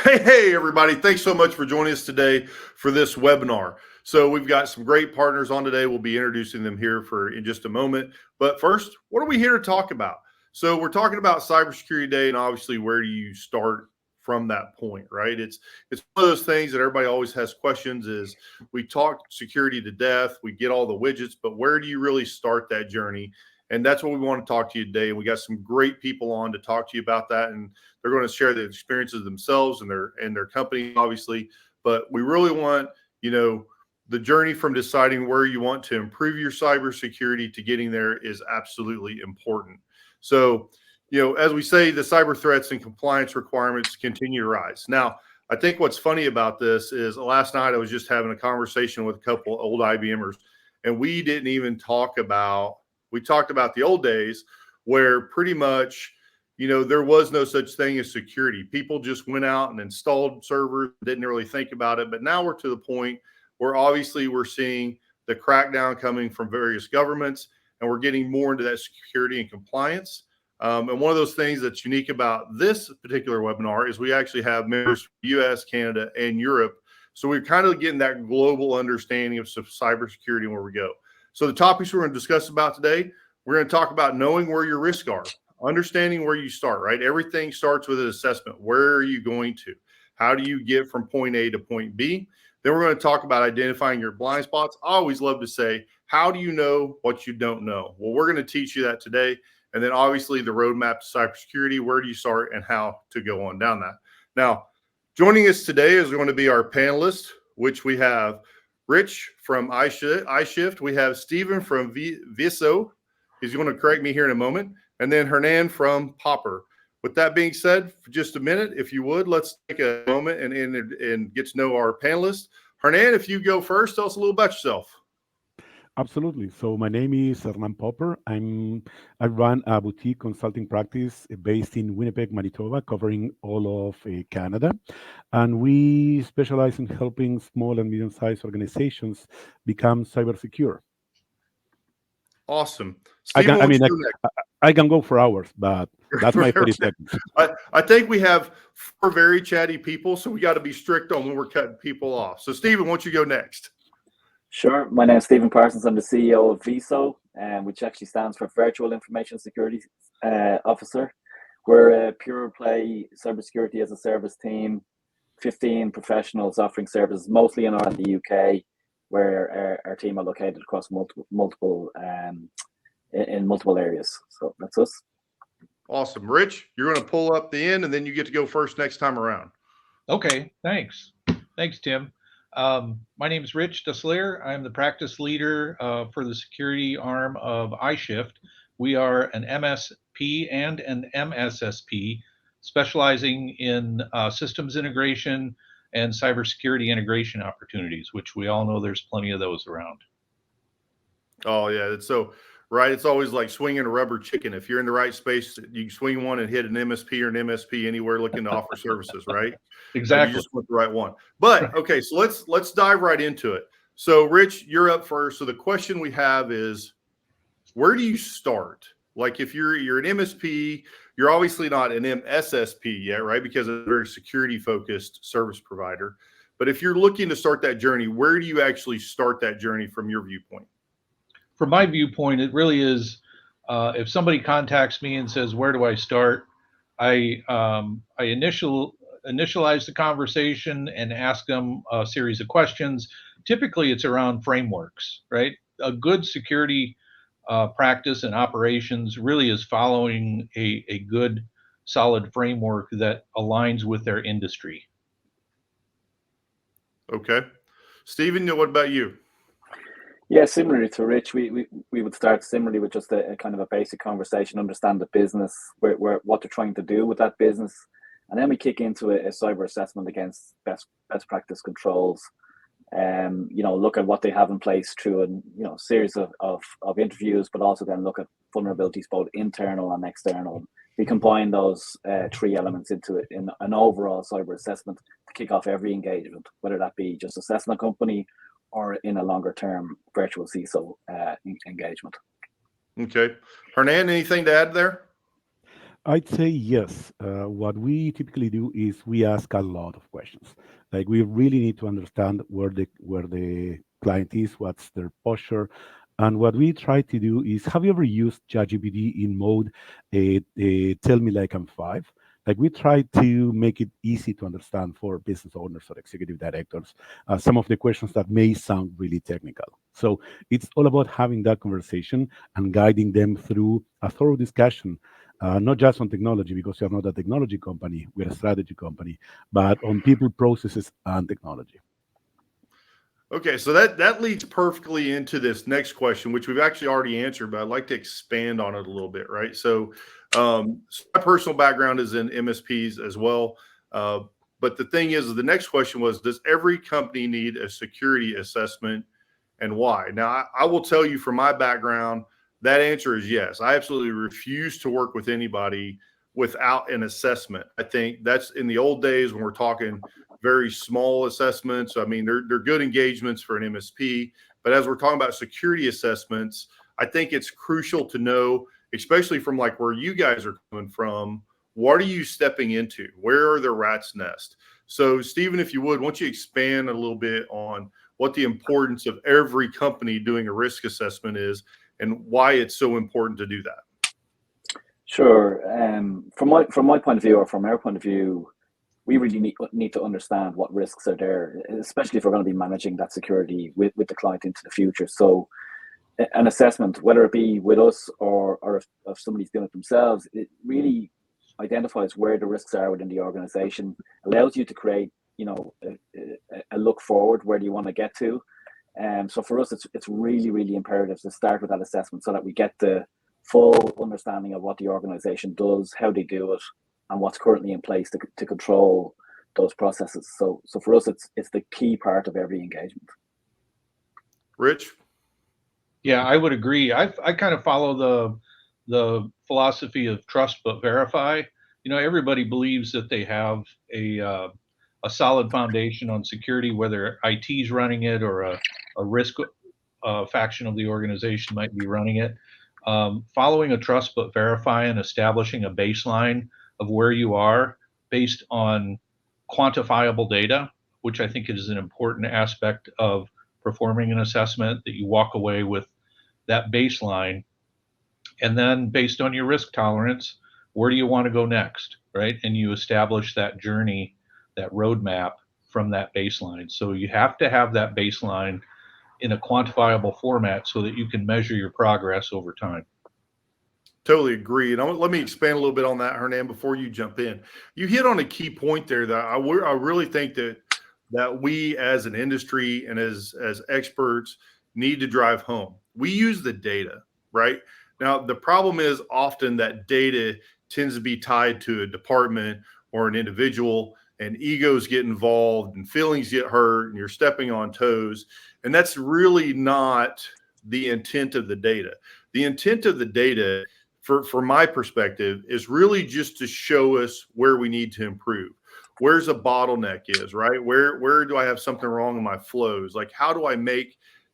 Hey, everybody. Thanks so much for joining us today for this webinar. So we've got some great partners on today. We'll be introducing them here in just a moment. But first, what are we here to talk about? So we're talking about Cybersecurity Day, and obviously, where do you start from that point, right? It's one of those things that everybody always has questions. Is we talk security to death, we get all the widgets, but where do you really start that journey? And that's what we want to talk to you today. And we got some great people on to talk to you about that. And they're going to share the experiences themselves and their company, obviously. But we really want, the journey from deciding where you want to improve your cybersecurity to getting there is absolutely important. So, as we say, the cyber threats and compliance requirements continue to rise. Now, I think what's funny about this is last night I was just having a conversation with a couple old IBMers, and we didn't even we talked about the old days where pretty much there was no such thing as security. People just went out and installed servers, didn't really think about it. But now we're to the point where obviously we're seeing the crackdown coming from various governments, and we're getting more into that security and compliance. And one of those things that's unique about this particular webinar is we actually have members from the US, Canada, and Europe. So we're kind of getting that global understanding of cybersecurity and where we go. So the topics we're going to discuss about today, we're going to talk about knowing where your risks are, understanding where you start, right? Everything starts with an assessment. Where are you going to? How do you get from point A to point B? Then we're going to talk about identifying your blind spots. I always love to say, how do you know what you don't know? Well, we're going to teach you that today. And then obviously the roadmap to cybersecurity, where do you start and how to go on down that. Now, joining us today is going to be our panelists, which we have Rich from iShift. We have Stephen from Viso. He's going to correct me here in a moment. And then Hernan from Popper. With that being said, for just a minute, if you would, let's take a moment and get to know our panelists. Hernan, if you go first, tell us a little about yourself. Absolutely. So my name is Hernan Popper. I run a boutique consulting practice based in Winnipeg, Manitoba, covering all of Canada, and we specialize in helping small and medium-sized organizations become cyber secure. Awesome. I Stephen, can, I what's mean, I, your next? I can go for hours, but that's my 30 seconds. I think we have 4 very chatty people, so we got to be strict on when we're cutting people off. So, Stephen, why don't you go next? Sure. My name is Stephen Parsons. I'm the CEO of Viso, which actually stands for Virtual Information Security Officer. We're a pure play cybersecurity as a service team, 15 professionals offering services, mostly in Ireland, the UK, where our team are located across multiple in multiple areas. So that's us. Awesome. Rich, you're going to pull up the end, and then you get to go first next time around. Okay, thanks. Thanks, Tim. My name is Rich Dessler. I'm the practice leader for the security arm of iShift. We are an MSP and an MSSP specializing in systems integration and cybersecurity integration opportunities, which we all know there's plenty of those around. Oh, yeah. It's so right. It's always like swinging a rubber chicken. If you're in the right space, you can swing one and hit an MSP or an MSP anywhere looking to offer services, right? Exactly. You just want the right one. But okay, so let's dive right into it. So, Rich, you're up first. So the question we have is, where do you start? Like if you're an MSP, you're obviously not an MSSP yet, right? Because it's a very security focused service provider. But if you're looking to start that journey, where do you actually start that journey from your viewpoint? From my viewpoint, it really is if somebody contacts me and says, "Where do I start?" I initialize the conversation and ask them a series of questions. Typically, it's around frameworks, right? A good security practice and operations really is following a good, solid framework that aligns with their industry. Okay. Stephen, what about you? Yeah, similarly to Rich, we would start similarly with just a kind of a basic conversation, understand the business, where what they're trying to do with that business, and then we kick into a cyber assessment against best practice controls. Look at what they have in place through a series of interviews, but also then look at vulnerabilities both internal and external. We combine those 3 elements into in an overall cyber assessment to kick off every engagement, whether that be just assessing a company or in a longer term virtual CISO engagement. Okay. Hernan, anything to add there? I'd say yes. What we typically do is we ask a lot of questions. Like we really need to understand where the client is, what's their posture, and what we try to do is, have you ever used ChatGPT in mode, tell me like I'm five? Like we try to make it easy to understand for business owners or executive directors some of the questions that may sound really technical. So it's all about having that conversation and guiding them through a thorough discussion, not just on technology, because we are not a technology company, we're a strategy company, but on people, processes, and technology. Okay, so that leads perfectly into this next question, which we've actually already answered, but I'd like to expand on it a little bit, right? So my personal background is in MSPs as well. Uh, but the thing is, the next question was, does every company need a security assessment and why? Now, I will tell you from my background, that answer is yes. I absolutely refuse to work with anybody without an assessment. I think that's in the old days when we're talking very small assessments. I mean, they're good engagements for an MSP, but as we're talking about security assessments, I think it's crucial to know, especially from like where you guys are coming from, what are you stepping into? Where are the rat's nest? So, Stephen, if you would, why don't you expand a little bit on what the importance of every company doing a risk assessment is and why it's so important to do that? Sure. From my point of view, or from our point of view, we really need to understand what risks are there, especially if we're going to be managing that security with the client into the future. So an assessment, whether it be with us or if somebody's doing it themselves, it really identifies where the risks are within the organization, allows you to create, a look forward, where do you want to get to. So for us, it's really, really imperative to start with that assessment so that we get the full understanding of what the organization does, how they do it, and what's currently in place to control those processes. So for us, it's the key part of every engagement. Rich? Yeah, I would agree. I kind of follow the philosophy of trust but verify. Everybody believes that they have a solid foundation on security, whether IT's running it or a risk faction of the organization might be running it. Following a trust but verify and establishing a baseline of where you are based on quantifiable data, which I think is an important aspect of performing an assessment, that you walk away with that baseline. And then based on your risk tolerance, where do you want to go next, right? And you establish that journey, that roadmap from that baseline. So you have to have that baseline in a quantifiable format so that you can measure your progress over time. Totally agree. And let me expand a little bit on that, Hernan, before you jump in. You hit on a key point there that I really think that we as an industry and as experts need to drive home. We use the data, right? Now, the problem is often that data tends to be tied to a department or an individual, and egos get involved and feelings get hurt and you're stepping on toes. And that's really not the intent of the data. The intent of the data, for my perspective, is really just to show us where we need to improve. Where's a bottleneck is, right? Where do I have something wrong in my flows? Like, how do I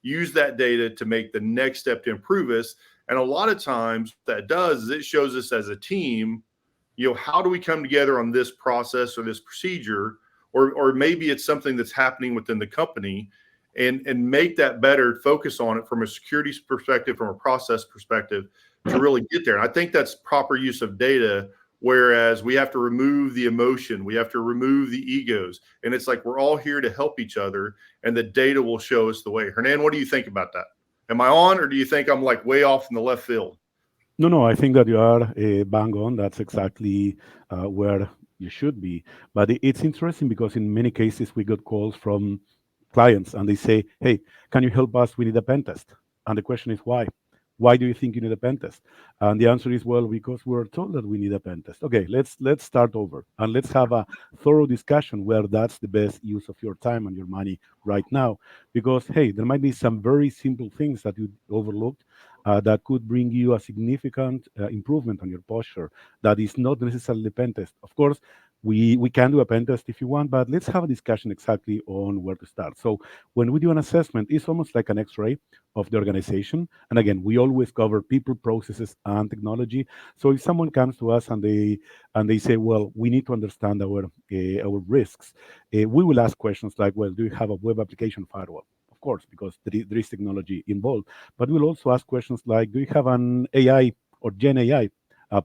use that data to make the next step to improve us? And a lot of times that does is it shows us as a team, how do we come together on this process or this procedure, or maybe it's something that's happening within the company, and make that better, focus on it from a security perspective, from a process perspective, to really get there. And I think that's proper use of data, whereas we have to remove the emotion, we have to remove the egos, and it's like we're all here to help each other, and the data will show us the way. Hernan, what do you think about that? Am I on, or do you think I'm like way off in the left field? No, I think that you are bang on. That's exactly where you should be. But it's interesting because in many cases we got calls from clients and they say, "Hey, can you help us? We need a pen test." And the question is why? Why do you think you need a pen test? And the answer is, well, because we're told that we need a pen test. Okay, let's start over and let's have a thorough discussion where that's the best use of your time and your money right now. Because hey, there might be some very simple things that you overlooked that could bring you a significant improvement on your posture. That is not necessarily pen test. Of course, We can do a pen test if you want, but let's have a discussion exactly on where to start. So when we do an assessment, it's almost like an X-ray of the organization. And again, we always cover people, processes, and technology. So if someone comes to us and they say, well, we need to understand our risks, we will ask questions like, well, do you have a web application firewall? Of course, because there is technology involved. But we'll also ask questions like, do you have an AI or Gen AI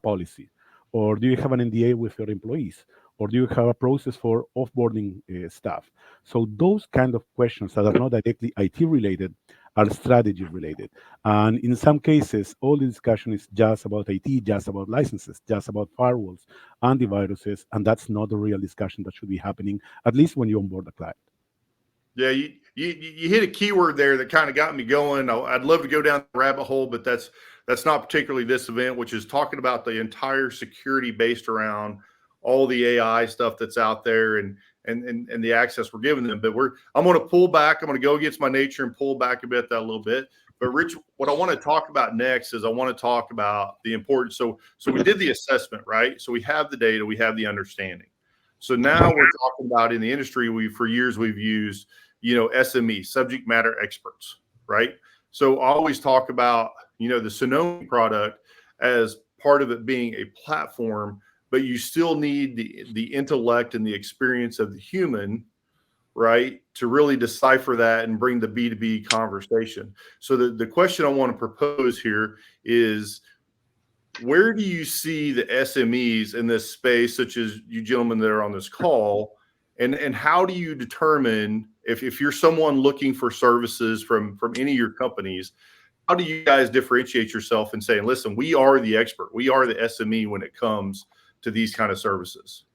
policy? Or do you have an NDA with your employees? Or do you have a process for offboarding staff? So those kind of questions that are not directly IT related are strategy related. And in some cases, all the discussion is just about IT, just about licenses, just about firewalls, antiviruses, and that's not the real discussion that should be happening, at least when you onboard a client. Yeah, you hit a keyword there that kind of got me going. I'd love to go down the rabbit hole, but that's not particularly this event, which is talking about the entire security based around all the AI stuff that's out there and the access we're giving them. But I'm going to pull back. I'm going to go against my nature and pull back a bit that a little bit. But Rich, what I want to talk about next is I want to talk about the importance. So we did the assessment, right? So we have the data, we have the understanding. So now we're talking about in the industry, for years we've used, SME, subject matter experts, right? So I always talk about, the Sonoma product as part of it being a platform, but you still need the intellect and the experience of the human, right, to really decipher that and bring the B2B conversation. So the question I want to propose here is, where do you see the SMEs in this space, such as you gentlemen that are on this call, and how do you determine if you're someone looking for services from any of your companies, how do you guys differentiate yourself and saying, listen, we are the expert, we are the SME when it comes to these kind of services?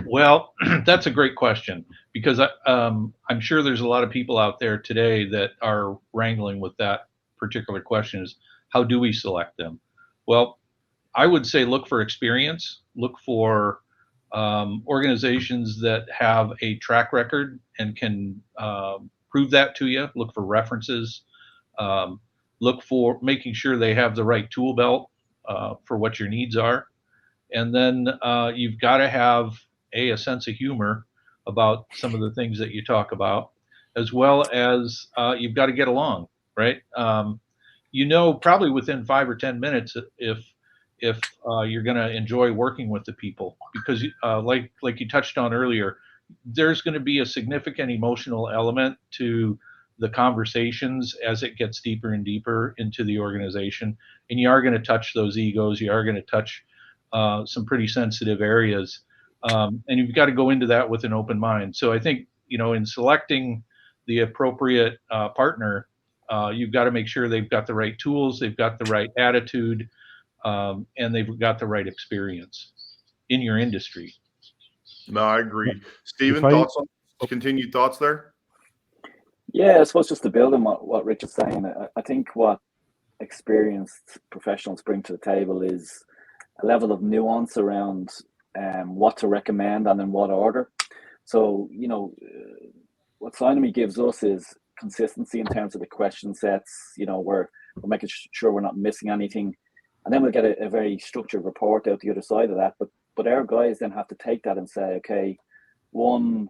Well, that's a great question, because I'm sure there's a lot of people out there today that are wrangling with that particular question: is how do we select them? Well, I would say look for experience, look for organizations that have a track record and can prove that to you. Look for references. Look for making sure they have the right tool belt for what your needs are. And then you've got to have a sense of humor about some of the things that you talk about, as well as you've got to get along, right? Probably within 5 or 10 minutes if you're going to enjoy working with the people, because like you touched on earlier, there's going to be a significant emotional element to the conversations as it gets deeper and deeper into the organization, and you are going to touch those egos, you are going to touch some pretty sensitive areas, and you've got to go into that with an open mind. So I think, in selecting the appropriate partner, you've got to make sure they've got the right tools, they've got the right attitude, and they've got the right experience in your industry. No, I agree. Stephen, continued thoughts there? Yeah, I suppose just to build on what Rich is saying, I think what experienced professionals bring to the table is a level of nuance around what to recommend and in what order. So, what Synomy gives us is consistency in terms of the question sets. We're making sure we're not missing anything. And then we'll get a very structured report out the other side of that. But our guys then have to take that and say, okay, one,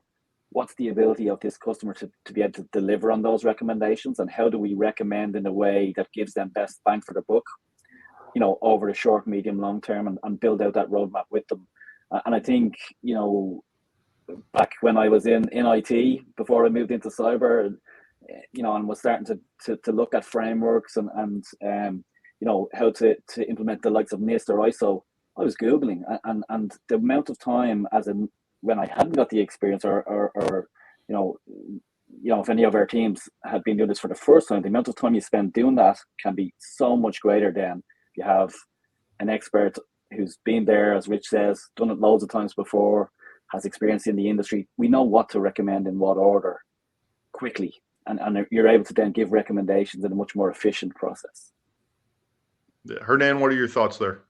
what's the ability of this customer to be able to deliver on those recommendations, and how do we recommend in a way that gives them best bang for the buck, over the short, medium, long term, and build out that roadmap with them. And I think, back when I was in IT before I moved into cyber, and was starting to look at frameworks and how to implement the likes of NIST or ISO, I was Googling, and the amount of time when I hadn't got the experience or if any of our teams had been doing this for the first time, the amount of time you spend doing that can be so much greater than if you have an expert who's been there, as Rich says, done it loads of times before, has experience in the industry. We know what to recommend in what order quickly, and you're able to then give recommendations in a much more efficient process. Hernan, what are your thoughts there?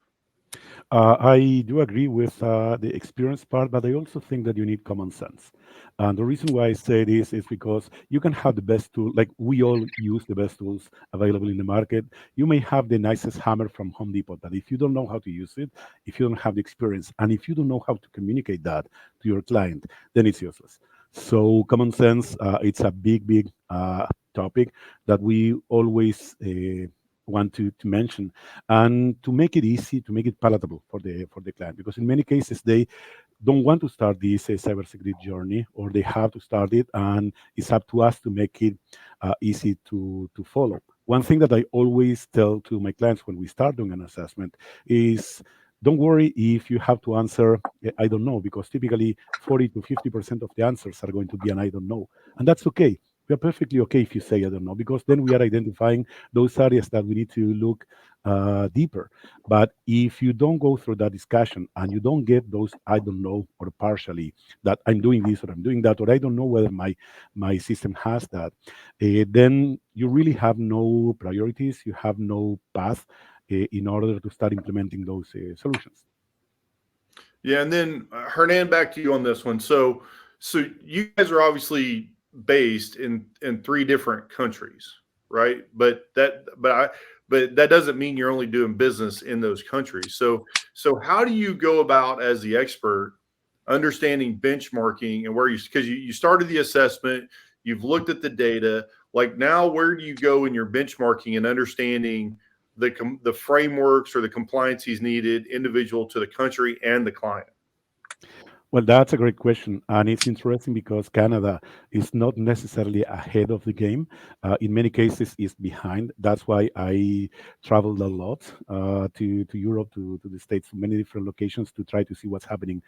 I do agree with the experience part, but I also think that you need common sense. And the reason why I say this is because you can have the best tool, like we all use the best tools available in the market. You may have the nicest hammer from Home Depot, but if you don't know how to use it, if you don't have the experience, and if you don't know how to communicate that to your client, then it's useless. So common sense, it's a big topic that we always want to mention, and to make it easy, to make it palatable for the client, because in many cases they don't want to start this cybersecurity journey, or they have to start it, and it's up to us to make it easy to follow. One thing that I always tell to my clients when we start doing an assessment is, don't worry if you have to answer I don't know, because typically 40 to 50% of the answers are going to be an I don't know, and that's okay. We are perfectly okay if you say I don't know, because then we are identifying those areas that we need to look deeper. But if you don't go through that discussion and you don't get those I don't know, or partially that I'm doing this or I'm doing that, or I don't know whether my system has that, then you really have no priorities, you have no path in order to start implementing those solutions. Yeah, and then Hernan, back to you on this one. So you guys are obviously based in three different countries, right? But that doesn't mean you're only doing business in those countries. So how do you go about, as the expert, understanding benchmarking and where because you started the assessment, you've looked at the data. Like, now, where do you go in your benchmarking and understanding the frameworks or the compliances needed individual to the country and the client? Well, that's a great question. And it's interesting because Canada is not necessarily ahead of the game. In many cases, it's behind. That's why I traveled a lot to Europe, to the States, to many different locations to try to see what's happening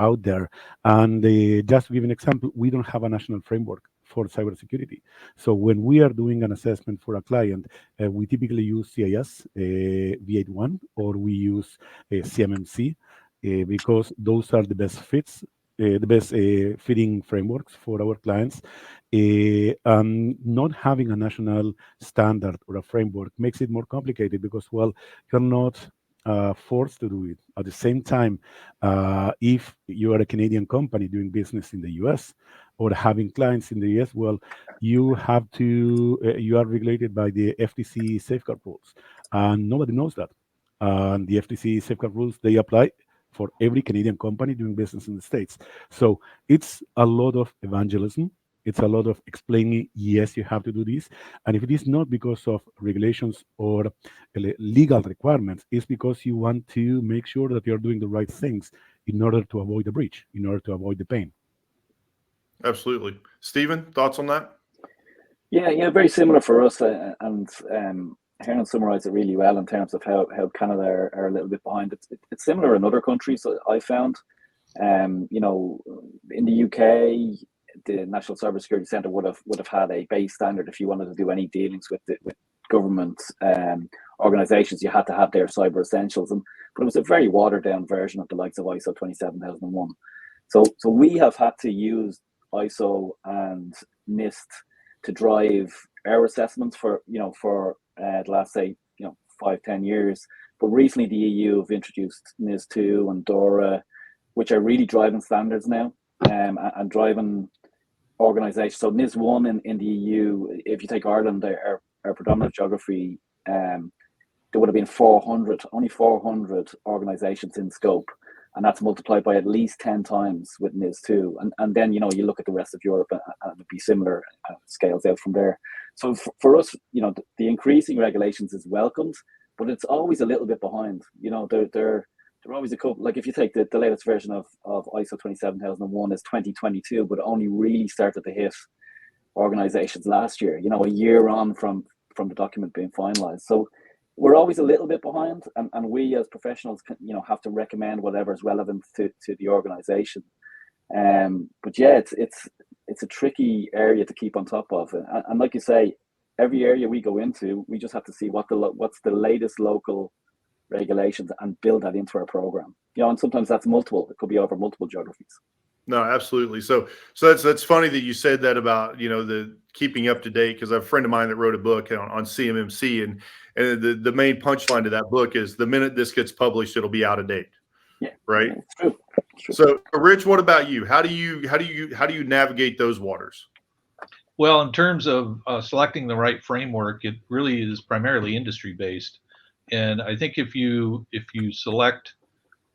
out there. And just to give an example, we don't have a national framework for cybersecurity. So when we are doing an assessment for a client, we typically use CIS, V81, or we use CMMC, because those are the best fits, the best fitting frameworks for our clients. Not having a national standard or a framework makes it more complicated, because, well, you're not forced to do it. At the same time, if you are a Canadian company doing business in the US or having clients in the US, well, you have to, you are regulated by the FTC safeguard rules, and nobody knows that. And the FTC safeguard rules, they apply for every Canadian company doing business in the States. So it's a lot of evangelism. It's a lot of explaining, yes, you have to do this. And if it is not because of regulations or legal requirements, it's because you want to make sure that you're doing the right things in order to avoid the breach, in order to avoid the pain. Absolutely. Stephen, thoughts on that? Yeah, very similar for us, and Hernan summarised it really well in terms of how Canada are a little bit behind. It's similar in other countries, I found. You know, in the UK, the National Cybersecurity Centre would have had a base standard. If you wanted to do any dealings with government organisations, you had to have their cyber essentials, but it was a very watered down version of the likes of ISO 27001. So we have had to use ISO and NIST to drive our assessments for the last, say, 5-10 years. But recently the EU have introduced NIS2 and DORA, which are really driving standards now, and driving organizations. So NIS1 in the EU, if you take Ireland, our predominant geography, there would have been only 400 organizations in scope. And that's multiplied by at least 10 times with NIS2. And then, you look at the rest of Europe, and it'd be similar, scales out from there. So for us, the increasing regulations is welcomed, but it's always a little bit behind. They're always a couple. Like, if you take the latest version of ISO 27001 is 2022, but it only really started to hit organizations last year, a year on from the document being finalized. So we're always a little bit behind, and we as professionals can, have to recommend whatever is relevant to the organization. But yeah, it's a tricky area to keep on top of, and like you say, every area we go into, we just have to see what's the latest local regulations and build that into our program. And sometimes that's multiple. It could be over multiple geographies. No, absolutely. So that's funny that you said that about, the keeping up to date, because I have a friend of mine that wrote a book on CMMC, and the main punchline to that book is the minute this gets published, it'll be out of date. Yeah, right. it's true. It's true. So, Rich, what about you? How do you navigate those waters? Well, in terms of selecting the right framework, it really is primarily industry based, and I think if you select,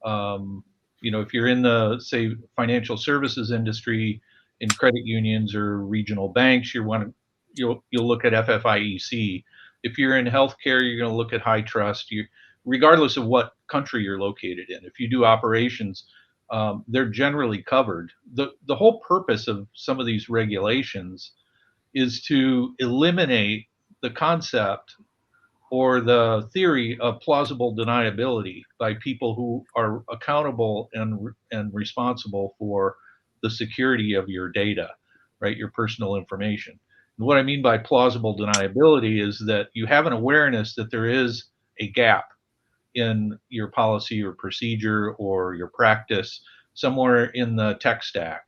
if you're in the, say, financial services industry, in credit unions or regional banks, you'll look at FFIEC. If you're in healthcare, you're going to look at high trust. Regardless of what country you're located in. If you do operations, they're generally covered. The whole purpose of some of these regulations is to eliminate the concept or the theory of plausible deniability by people who are accountable and responsible for the security of your data, right? Your personal information. And what I mean by plausible deniability is that you have an awareness that there is a gap in your policy or procedure or your practice somewhere in the tech stack,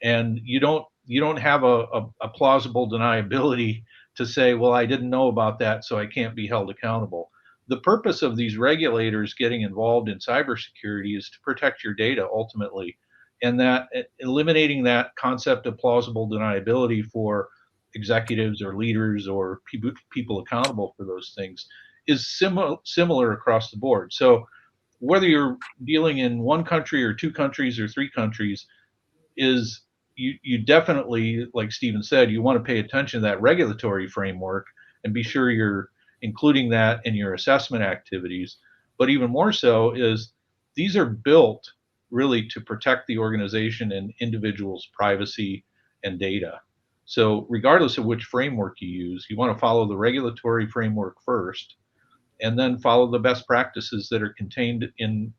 and you don't have a plausible deniability to say, well, I didn't know about that, so I can't be held accountable. The purpose of these regulators getting involved in cybersecurity is to protect your data ultimately, and that eliminating that concept of plausible deniability for executives or leaders or people accountable for those things is similar across the board. So whether you're dealing in one country or two countries or three countries, is you definitely, like Stephen said, you want to pay attention to that regulatory framework and be sure you're including that in your assessment activities. But even more so is these are built really to protect the organization and individuals' privacy and data. So regardless of which framework you use, you want to follow the regulatory framework first, and then follow the best practices that are contained in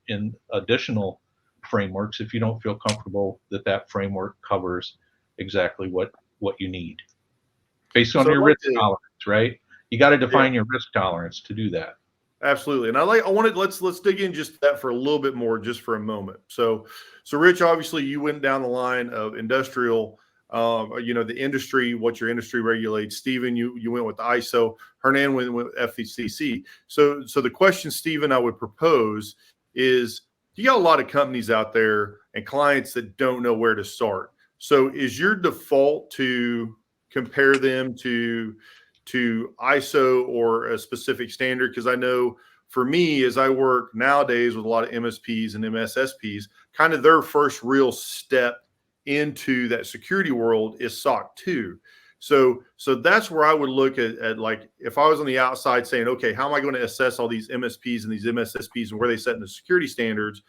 additional frameworks if you don't feel comfortable that framework covers exactly what you need based on your risk tolerance, right? You got to define your risk tolerance to do that. Absolutely. And let's dig in just that for a little bit more, just for a moment. So Rich, obviously you went down the line of industrial, the industry, what your industry regulates. Stephen, you went with ISO. Hernan went with FCC. So the question, Stephen, I would propose is, you got a lot of companies out there and clients that don't know where to start. So is your default to compare them to ISO or a specific standard? Because I know for me, as I work nowadays with a lot of MSPs and MSSPs, kind of their first real step into that security world is SOC 2. So that's where I would look at like, if I was on the outside saying, okay, how am I going to assess all these MSPs and these MSSPs and where they set in the security standards?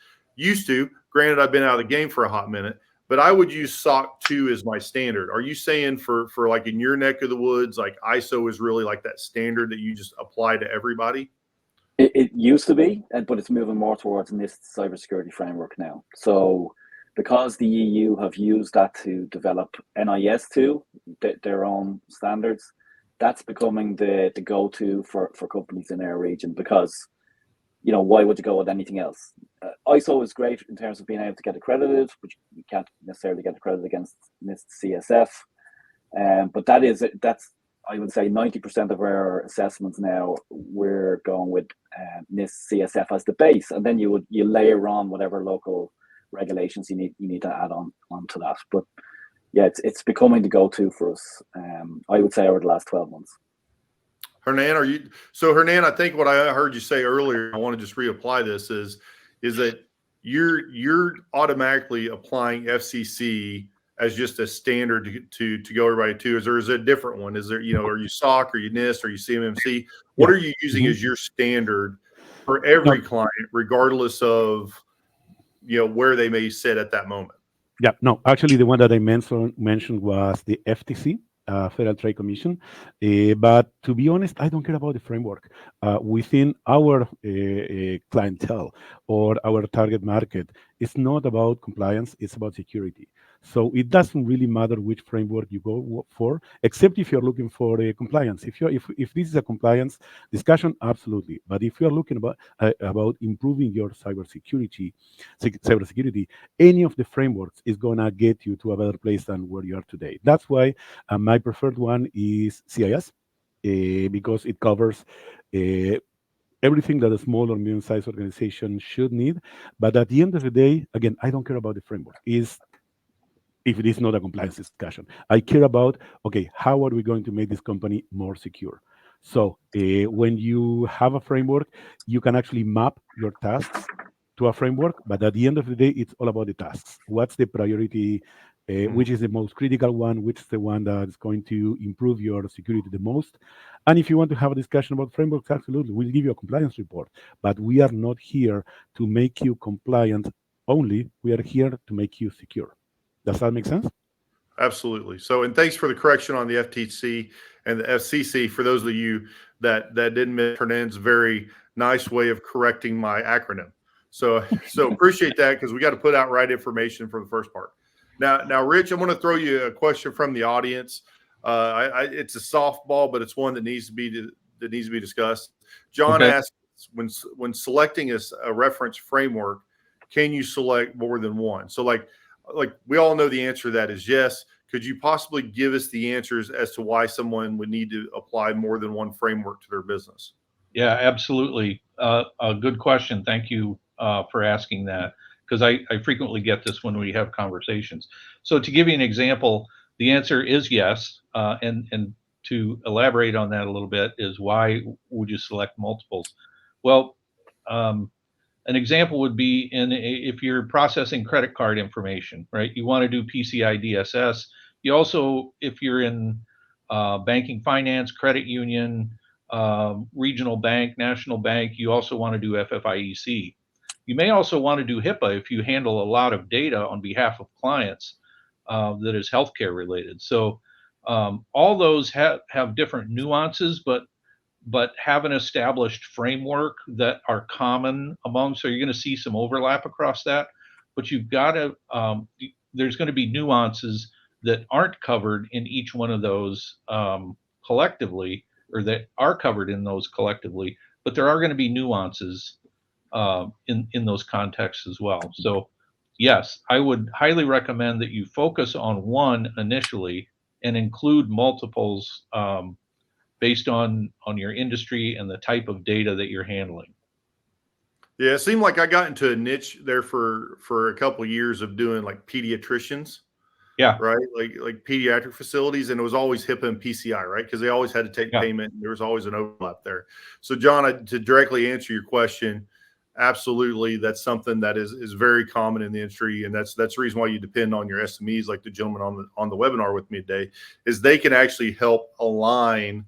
Granted, I've been out of the game for a hot minute, but I would use SOC 2 as my standard. Are you saying for like in your neck of the woods, like ISO is really like that standard that you just apply to everybody? It used to be, but it's moving more towards NIST cybersecurity framework now. So because the EU have used that to develop NIS2, their own standards, that's becoming the go-to for companies in our region, because, why would you go with anything else? ISO is great in terms of being able to get accredited, which you can't necessarily get accredited against NIST CSF. But that's I would say 90% of our assessments now, we're going with NIST CSF as the base, and then you layer on whatever local regulations you need to add on to that. But yeah, it's becoming the go-to for us. I would say over the last 12 months. Hernan, Hernan, I think what I heard you say earlier, I want to just reapply this, is that you're automatically applying FCC as just a standard to go everybody to? Is there a different one? Is there, are you SOC, are you NIST, are you CMMC? What are you using as your standard for every client, regardless of, where they may sit at that moment? Yeah, no, actually the one that I mentioned was the FTC, Federal Trade Commission. But to be honest, I don't care about the framework. Within our clientele or our target market, it's not about compliance, it's about security. So it doesn't really matter which framework you go for, except if you're looking for a compliance. If this is a compliance discussion, absolutely. But if you're looking about improving your cybersecurity, any of the frameworks is gonna get you to a better place than where you are today. That's why my preferred one is CIS, because it covers uh, everything that a small or medium-sized organization should need. But at the end of the day, again, I don't care about the framework. Is if it is not a compliance discussion, I care about, okay, how are we going to make this company more secure? So when you have a framework, you can actually map your tasks to a framework, but at the end of the day, it's all about the tasks. What's the priority? Which is the most critical one? Which is the one that's going to improve your security the most? And if you want to have a discussion about frameworks, absolutely, we'll give you a compliance report. But we are not here to make you compliant only. We are here to make you secure. Does that make sense? Absolutely. So, and thanks for the correction on the FTC and the FCC. For those of you that didn't miss Hernan's very nice way of correcting my acronym. So appreciate that, because we got to put out right information for the first part. Now, Rich, I'm going to throw you a question from the audience. It's a softball, but it's one that needs to be discussed. John asks, when selecting a reference framework, can you select more than one? So like we all know the answer to that is yes. Could you possibly give us the answers as to why someone would need to apply more than one framework to their business? Yeah, absolutely. A good question. Thank you for asking that, because I frequently get this when we have conversations. So to give you an example, the answer is yes. And to elaborate on that a little bit is, why would you select multiples? Well, an example would be if you're processing credit card information, right? You want to do PCI DSS. You also, if you're in banking, finance, credit union, regional bank, national bank, you also want to do FFIEC. You may also want to do HIPAA if you handle a lot of data on behalf of clients that is healthcare related. So all those have different nuances, but have an established framework that are common among. So you're going to see some overlap across that, but you've got to, there's going to be nuances that aren't covered in each one of those collectively, or that are covered in those collectively, but there are going to be nuances in those contexts as well. So yes, I would highly recommend that you focus on one initially and include multiples based on your industry and the type of data that you're handling. Yeah, it seemed like I got into a niche there for a couple of years of doing like pediatricians. Yeah. Right. Like pediatric facilities. And it was always HIPAA and PCI, right? Because they always had to take payment. And there was always an overlap there. So John, to directly answer your question, absolutely. That's something that is very common in the industry. And that's the reason why you depend on your SMEs, like the gentleman on the webinar with me today, is they can actually help align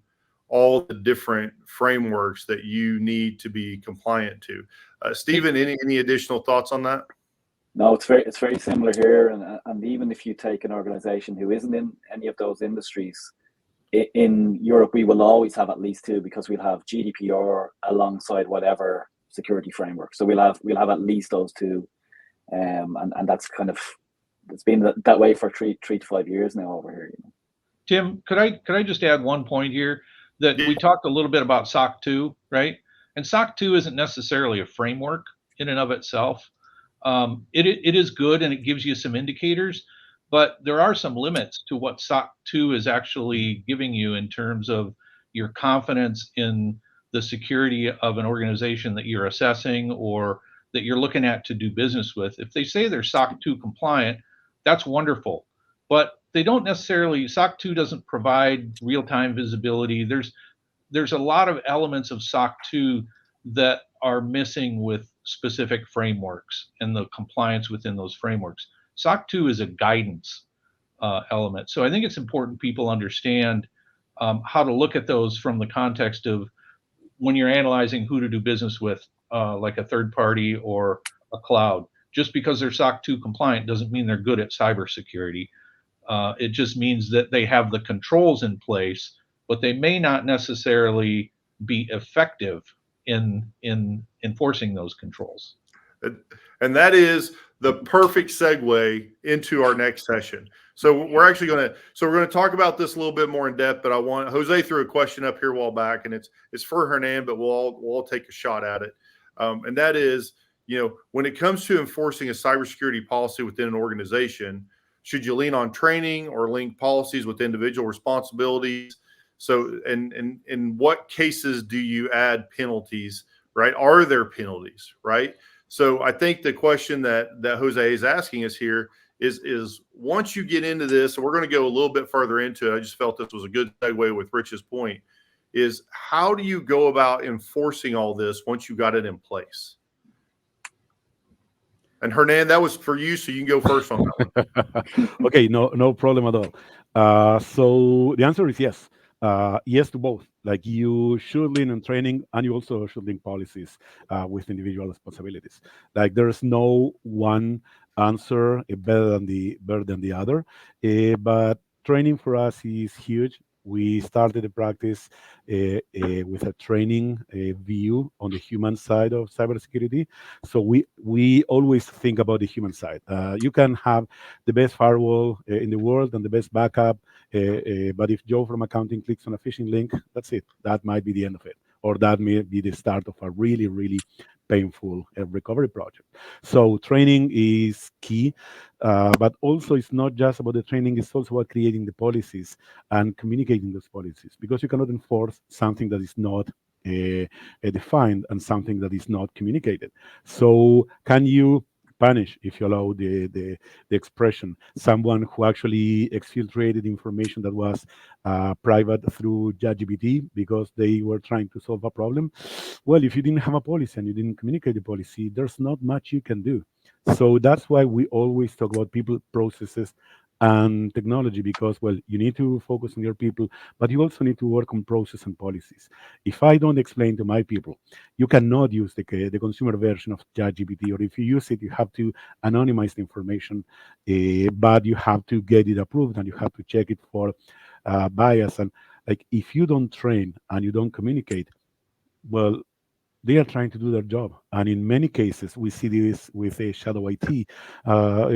all the different frameworks that you need to be compliant to. Stephen, any additional thoughts on that? No, it's very similar here, and even if you take an organization who isn't in any of those industries, in Europe we will always have at least two, because we'll have GDPR alongside whatever security framework. So we'll have at least those two, and that's kind of, it's been that way for three to 5 years now over here. You know. Tim, could I just add one point here, that we talked a little bit about SOC 2, right? And SOC 2 isn't necessarily a framework in and of itself. It is good and it gives you some indicators, but there are some limits to what SOC 2 is actually giving you in terms of your confidence in the security of an organization that you're assessing or that you're looking at to do business with. If they say they're SOC 2 compliant, that's wonderful, but they don't necessarily, SOC 2 doesn't provide real-time visibility. There's a lot of elements of SOC 2 that are missing with specific frameworks and the compliance within those frameworks. SOC 2 is a guidance element. So I think it's important people understand how to look at those from the context of when you're analyzing who to do business with, like a third party or a cloud. Just because they're SOC 2 compliant doesn't mean they're good at cybersecurity. It just means that they have the controls in place, but they may not necessarily be effective in enforcing those controls. And that is the perfect segue into our next session. So we're actually going to talk about this a little bit more in depth. But I want Jose threw a question up here a while back, and it's for Hernan, but we'll all take a shot at it. And that is, when it comes to enforcing a cybersecurity policy within an organization, should you lean on training or link policies with individual responsibilities? So, and in what cases do you add penalties? Right? Are there penalties? Right? So I think the question that Jose is asking us here is once you get into this, and we're going to go a little bit further into it, I just felt this was a good segue with Rich's point, is how do you go about enforcing all this once you got it in place? And Hernan, that was for you, so you can go first on that one. Okay, no problem at all. So the answer is yes. Yes to both. Like you should lean on training, and you also should link policies with individual responsibilities. Like there is no one answer better than the other. But training for us is huge. We started the practice with a training view on the human side of cybersecurity. So we always think about the human side. You can have the best firewall in the world and the best backup, but if Joe from accounting clicks on a phishing link, that's it. That might be the end of it, or that may be the start of a really, really painful recovery project. So training is key, but also it's not just about the training, it's also about creating the policies and communicating those policies, because you cannot enforce something that is not defined and something that is not communicated. So can you punish, if you allow the expression, someone who actually exfiltrated information that was private through ChatGPT because they were trying to solve a problem? Well, if you didn't have a policy and you didn't communicate the policy, there's not much you can do. So that's why we always talk about people, processes, and technology, because, well, you need to focus on your people, but you also need to work on process and policies. If I don't explain to my people, you cannot use the consumer version of ChatGPT, or if you use it, you have to anonymize the information, but you have to get it approved and you have to check it for bias. And like, if you don't train and you don't communicate, well, they are trying to do their job. And in many cases, we see this with a shadow IT.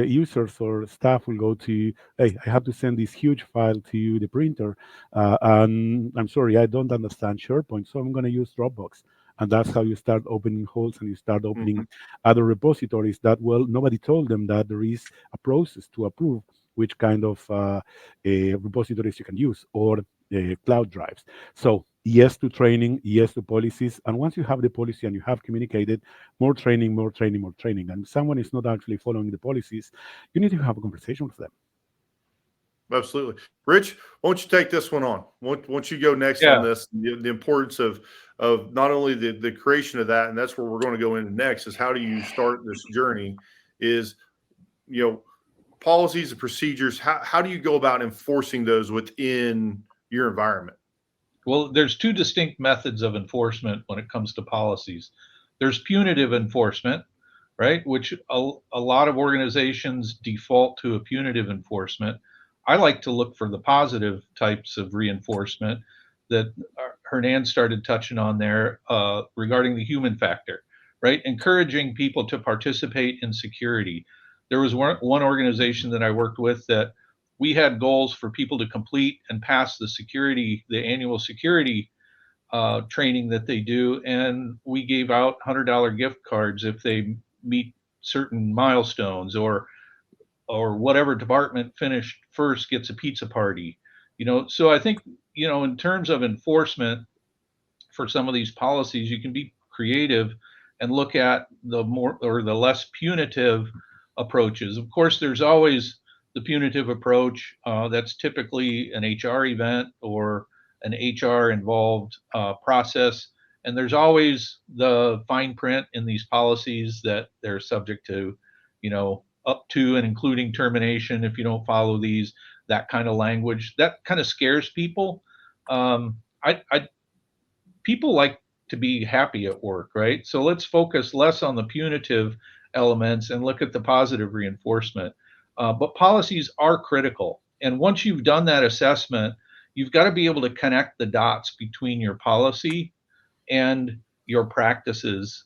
Users or staff will go to, hey, I have to send this huge file to the printer. And I'm sorry, I don't understand SharePoint, so I'm going to use Dropbox. And that's how you start opening holes and you start opening other repositories that, well, nobody told them that there is a process to approve which kind of repositories you can use, or cloud drives. So yes to training, yes to policies. And once you have the policy and you have communicated, more training, more training, more training. And if someone is not actually following the policies, you need to have a conversation with them. Absolutely. Rich, why don't you take this one on? Why don't you go next on this? The importance of not only the creation of that, and that's where we're going to go into next, is how do you start this journey, is, policies and procedures, how do you go about enforcing those within your environment? Well, there's two distinct methods of enforcement when it comes to policies. There's punitive enforcement, right, which a lot of organizations default to a punitive enforcement. I like to look for the positive types of reinforcement that Hernan started touching on there regarding the human factor, right? Encouraging people to participate in security. There was one organization that I worked with that we had goals for people to complete and pass the annual security training that they do, and we gave out $100 gift cards if they meet certain milestones, or whatever department finished first gets a pizza party. So I think, in terms of enforcement for some of these policies, you can be creative and look at the more or the less punitive approaches. Of course, there's always the punitive approach that's typically an HR event or an HR involved process. And there's always the fine print in these policies that they're subject to, up to and including termination if you don't follow these, that kind of language. That kind of scares people. People like to be happy at work, right? So let's focus less on the punitive elements and look at the positive reinforcement. But policies are critical. And once you've done that assessment, you've got to be able to connect the dots between your policy and your practices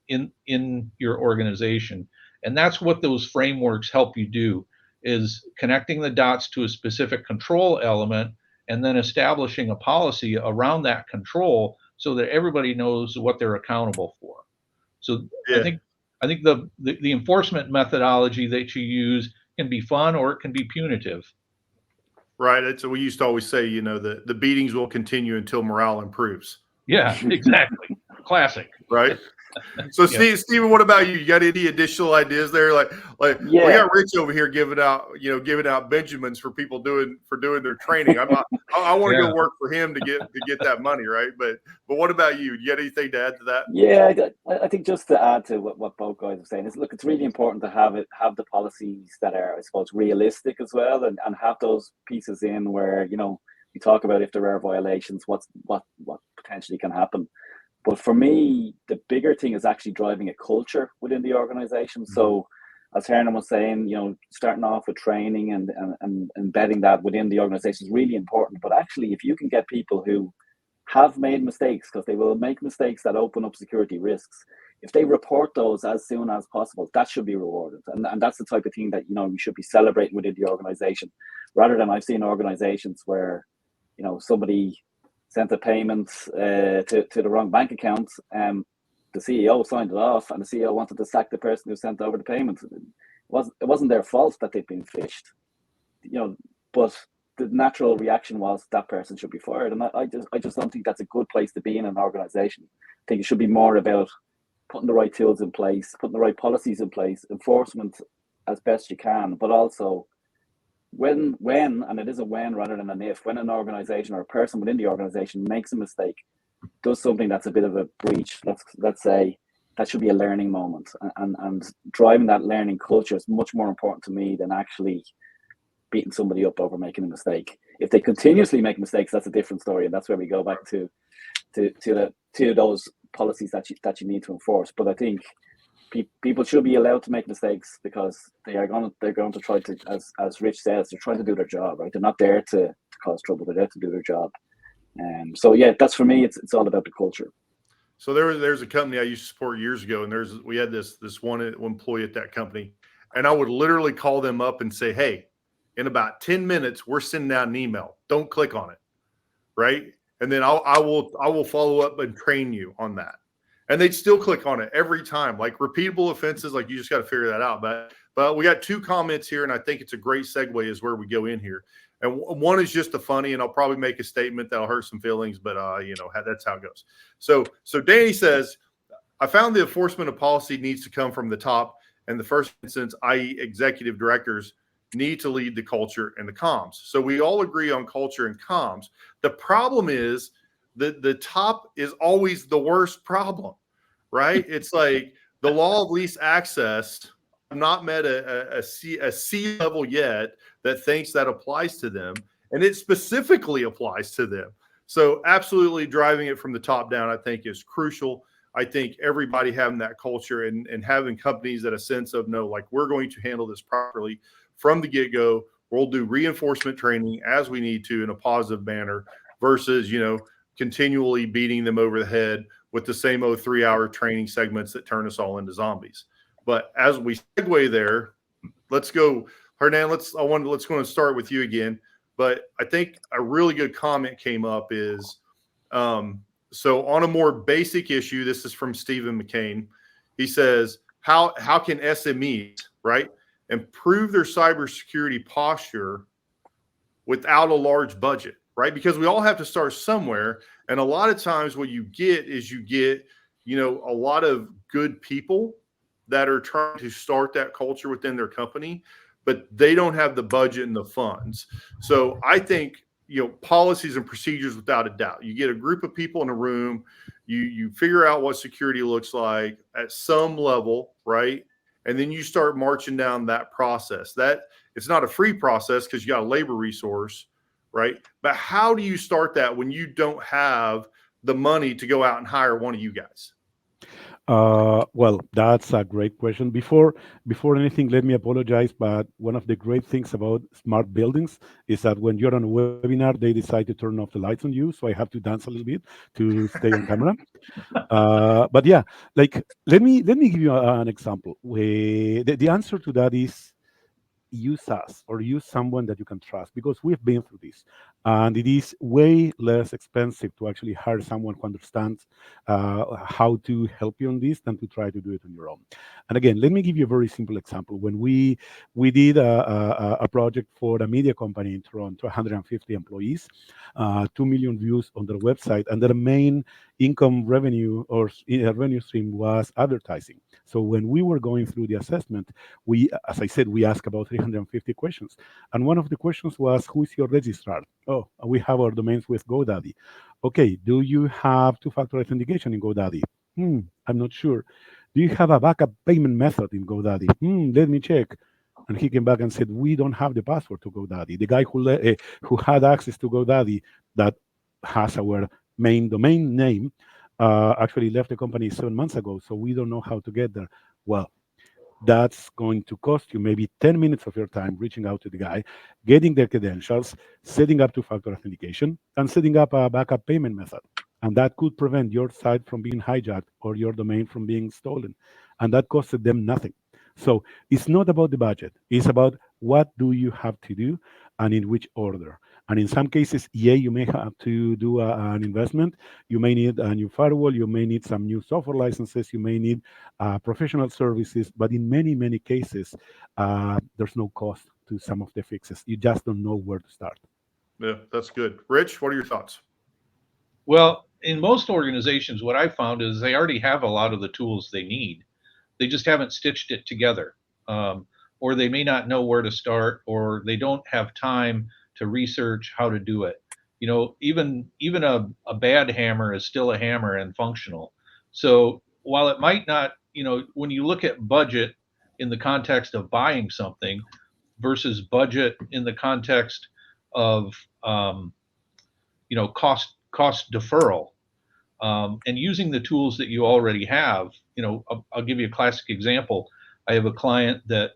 in your organization. And that's what those frameworks help you do, is connecting the dots to a specific control element and then establishing a policy around that control so that everybody knows what they're accountable for. So Yeah. I think the enforcement methodology that you use can be fun or it can be punitive. Right. It's, we used to always say, you know, the beatings will continue until morale improves. Yeah, exactly. Classic. Right. So Yeah. Steven, what about you? You got any additional ideas there? Like we Yeah. got Rich over here giving out Benjamins for people doing their training. I want to Yeah. go work for him to get that money, right? But what about you? You got anything to add to that? Yeah, I think just to add to what both guys are saying is, look, it's really important to have the policies that are, I suppose, realistic as well, and have those pieces in where, you know, we talk about if there are violations, what potentially can happen. But for me, the bigger thing is actually driving a culture within the organization. So as Hernan was saying, you know, starting off with training and embedding that within the organization is really important. But actually, if you can get people who have made mistakes, because they will make mistakes that open up security risks, if they report those as soon as possible, that should be rewarded. And that's the type of thing that, you know, you should be celebrating within the organization, rather than I've seen organizations where, you know, somebody sent a payment to the wrong bank account. The CEO signed it off, and the CEO wanted to sack the person who sent over the payment. It wasn't their fault that they'd been phished, you know, but the natural reaction was that person should be fired. And I just don't think that's a good place to be in an organization. I think it should be more about putting the right tools in place, putting the right policies in place, enforcement as best you can, but also when, and it is a when rather than an if, when an organization or a person within the organization makes a mistake, does something that's a bit of a breach, let's say, that should be a learning moment. And driving that learning culture is much more important to me than actually beating somebody up over making a mistake. If they continuously make mistakes, that's a different story, and that's where we go back to those policies that you need to enforce. But I think people should be allowed to make mistakes, because they're going to try to, as Rich says, they're trying to do their job, right? They're not there to cause trouble. They're there to do their job. So yeah, that's, for me, it's all about the culture. So there's a company I used to support years ago, and we had this one employee at that company, and I would literally call them up and say, hey, in about 10 minutes, we're sending out an email. Don't click on it, right? And then I will follow up and train you on that. And they'd still click on it every time. Like repeatable offenses, like you just got to figure that out. But we got two comments here, and I think it's a great segue is where we go in here. And one is just a funny, and I'll probably make a statement that'll hurt some feelings, but you know, that's how it goes. So Danny says, I found the enforcement of policy needs to come from the top, and the first instance, i.e. executive directors, need to lead the culture and the comms. So we all agree on culture and comms. The problem is that the top is always the worst problem, right? It's like the law of least access. I've not met a C level yet that thinks that applies to them, and it specifically applies to them. So absolutely driving it from the top down, I think, is crucial. I think everybody having that culture and having companies that a sense of, no, like, we're going to handle this properly from the get-go. We'll do reinforcement training as we need to in a positive manner, versus, you know, continually beating them over the head with the same 3-hour training segments that turn us all into zombies. But as we segue there, let's go, Hernan. Let's go and start with you again. But I think a really good comment came up is, so on a more basic issue, this is from Stephen McCain. He says, how can SMEs, right, improve their cybersecurity posture without a large budget, right? Because we all have to start somewhere. And a lot of times what you get is you know, a lot of good people that are trying to start that culture within their company, but they don't have the budget and the funds. So I think, you know, policies and procedures, without a doubt, you get a group of people in a room, you figure out what security looks like at some level, right? And then you start marching down that process. That it's not a free process because you got a labor resource, right? But how do you start that when you don't have the money to go out and hire one of you guys? Well, that's a great question. Before anything, let me apologize. But one of the great things about smart buildings is that when you're on a webinar, they decide to turn off the lights on you. So I have to dance a little bit to stay on camera. But yeah, like let me give you an example. The answer to that is use us or use someone that you can trust because we've been through this and it is way less expensive to actually hire someone who understands how to help you on this than to try to do it on your own. And again, let me give you a very simple example. When we did a project for a media company in Toronto, 150 employees, 2 million views on their website, and their main income revenue or revenue stream was advertising. So when we were going through the assessment, we, as I said, we asked about 350 questions. And one of the questions was, who is your registrar? Oh, we have our domains with GoDaddy. Okay, do you have two-factor authentication in GoDaddy? I'm not sure. Do you have a backup payment method in GoDaddy? Let me check. And he came back and said, we don't have the password to GoDaddy. The guy who had access to GoDaddy that has our main domain name actually left the company 7 months ago, so we don't know how to get there. Well, that's going to cost you maybe 10 minutes of your time reaching out to the guy, getting their credentials, setting up two-factor authentication, and setting up a backup payment method. And that could prevent your site from being hijacked or your domain from being stolen. And that costed them nothing. So it's not about the budget. It's about what do you have to do and in which order. And in some cases, yeah, you may have to do an investment. You may need a new firewall. You may need some new software licenses. You may need professional services, but in many, many cases, there's no cost to some of the fixes. You just don't know where to start. Yeah, that's good. Rich, what are your thoughts? Well, in most organizations, what I've found is they already have a lot of the tools they need. They just haven't stitched it together, or they may not know where to start, or they don't have time to research how to do it. You know, even a bad hammer is still a hammer and functional. So while it might not, you know, when you look at budget in the context of buying something versus budget in the context of you know, cost deferral, and using the tools that you already have. You know, I'll give you a classic example. I have a client that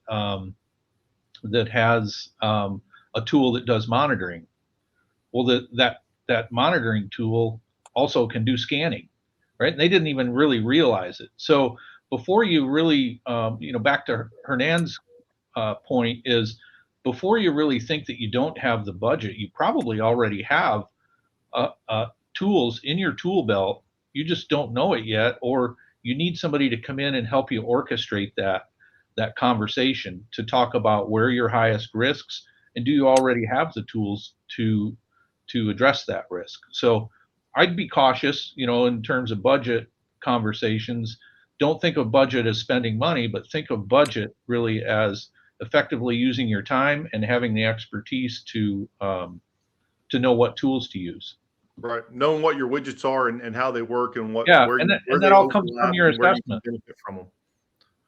has a tool that does monitoring. Well, that monitoring tool also can do scanning, right? And they didn't even really realize it. So before you really, you know, back to Hernan's point is, before you really think that you don't have the budget, you probably already have tools in your tool belt. You just don't know it yet, or you need somebody to come in and help you orchestrate that conversation to talk about where your highest risks, and do you already have the tools to address that risk. So I'd be cautious, you know, in terms of budget conversations. Don't think of budget as spending money, but think of budget really as effectively using your time and having the expertise to know what tools to use. Right. Knowing what your widgets are and how they work and Yeah, where and where that they all comes from overlap your and where you can assessment. benefit from them.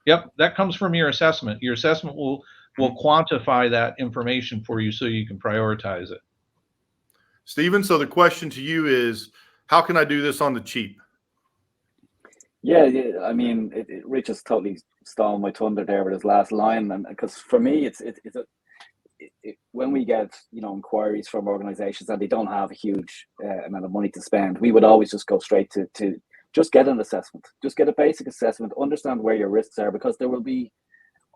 Yep, that comes from your assessment. Your assessment will quantify that information for you so you can prioritize it. Stephen, so the question to you is, how can I do this on the cheap? Yeah, I mean, Rich has totally stolen my thunder there with his last line, and because for me, when we get, you know, inquiries from organizations that they don't have a huge amount of money to spend, we would always just go straight to just get an assessment, just get a basic assessment, understand where your risks are, because there will be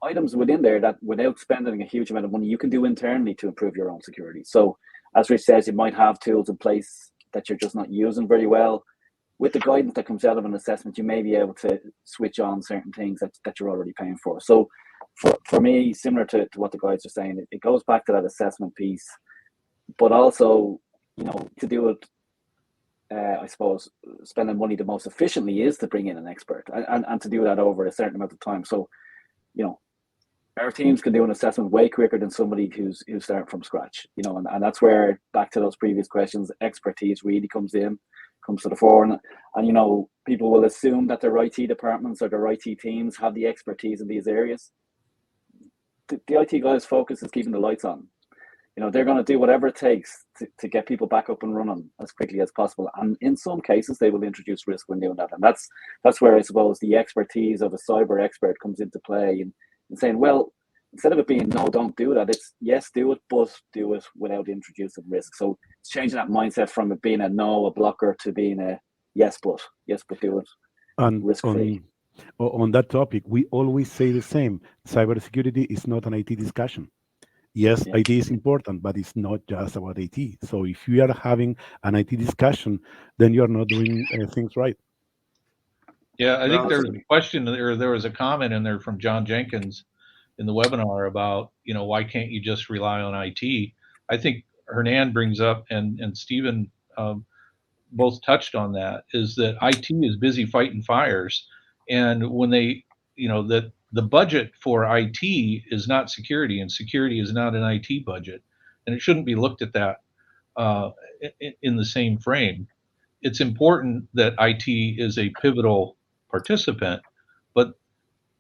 items within there that without spending a huge amount of money, you can do internally to improve your own security. So as Rich says, you might have tools in place that you're just not using very well. With the guidance that comes out of an assessment, you may be able to switch on certain things that you're already paying for. So for me, similar to what the guys are saying, it goes back to that assessment piece, but also, you know, to do it, I suppose, spending money the most efficiently is to bring in an expert and to do that over a certain amount of time. So, you know, our teams can do an assessment way quicker than somebody who's starting from scratch, you know, and that's where, back to those previous questions, expertise really comes to the fore. And you know, people will assume that their IT departments or their IT teams have the expertise in these areas. The IT guys' focus is keeping the lights on. they're going to do whatever it takes to get people back up and running as quickly as possible. And in some cases, they will introduce risk when doing that. And that's where I suppose the expertise of a cyber expert comes into play and saying, well, instead of it being no, don't do that, it's yes, do it, but do it without introducing risk. So it's changing that mindset from it being a no, a blocker, to being a yes, but do it And risk-free. on that topic, we always say the same. Cybersecurity is not an IT discussion. Yes, Yeah. IT is important, but it's not just about IT. So if you are having an IT discussion, then you are not doing things right. Yeah, I think No, there was a question or there was a comment in there from John Jenkins in the webinar about, why can't you just rely on IT? I think Hernan brings up and Stephen both touched on that, is that IT is busy fighting fires. And when they, that the budget for IT is not security, and security is not an IT budget. And it shouldn't be looked at that in the same frame. It's important that IT is a pivotal participant, but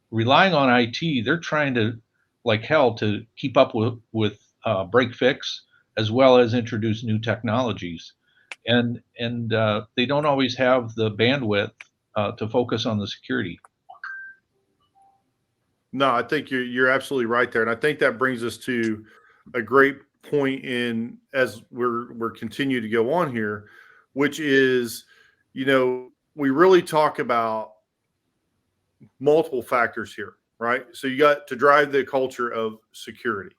relying on IT, they're trying to, like hell, to keep up with break fix, as well as introduce new technologies, and they don't always have the bandwidth to focus on the security. No, I think you're absolutely right there, and I think that brings us to a great point in as we're continue to go on here, which is, we really talk about multiple factors here, right? So you got to drive the culture of security,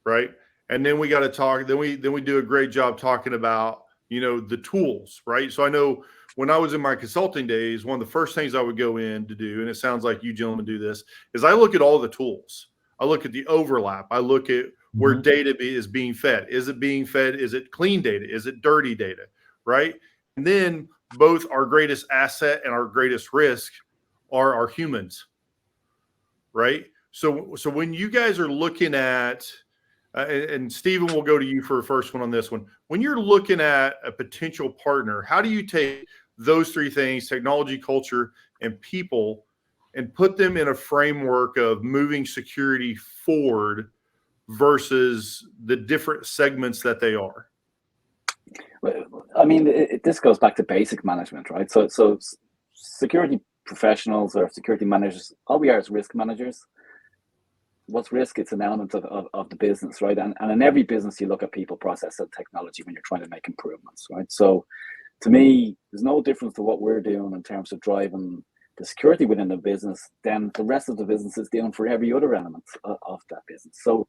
right? And then we got to talk. Then we do a great job talking about the tools, right? So I know when I was in my consulting days, one of the first things I would go in to do, and it sounds like you gentlemen do this, is I look at all the tools. I look at the overlap. I look at where data is being fed. Is it being fed? Is it clean data? Is it dirty data? Right? And then both our greatest asset and our greatest risk are our humans, right? So when you guys are looking at, and Stephen, will go to you for a first one on this one. When you're looking at a potential partner, how do you take those three things, technology, culture, and people, and put them in a framework of moving security forward versus the different segments that they are? I mean, this goes back to basic management, right? So security professionals or security managers, all we are is risk managers. What's risk? It's an element of the business, right? And in every business, you look at people, process, and technology when you're trying to make improvements, right? So to me, there's no difference to what we're doing in terms of driving the security within the business than the rest of the business is doing for every other element of that business. So,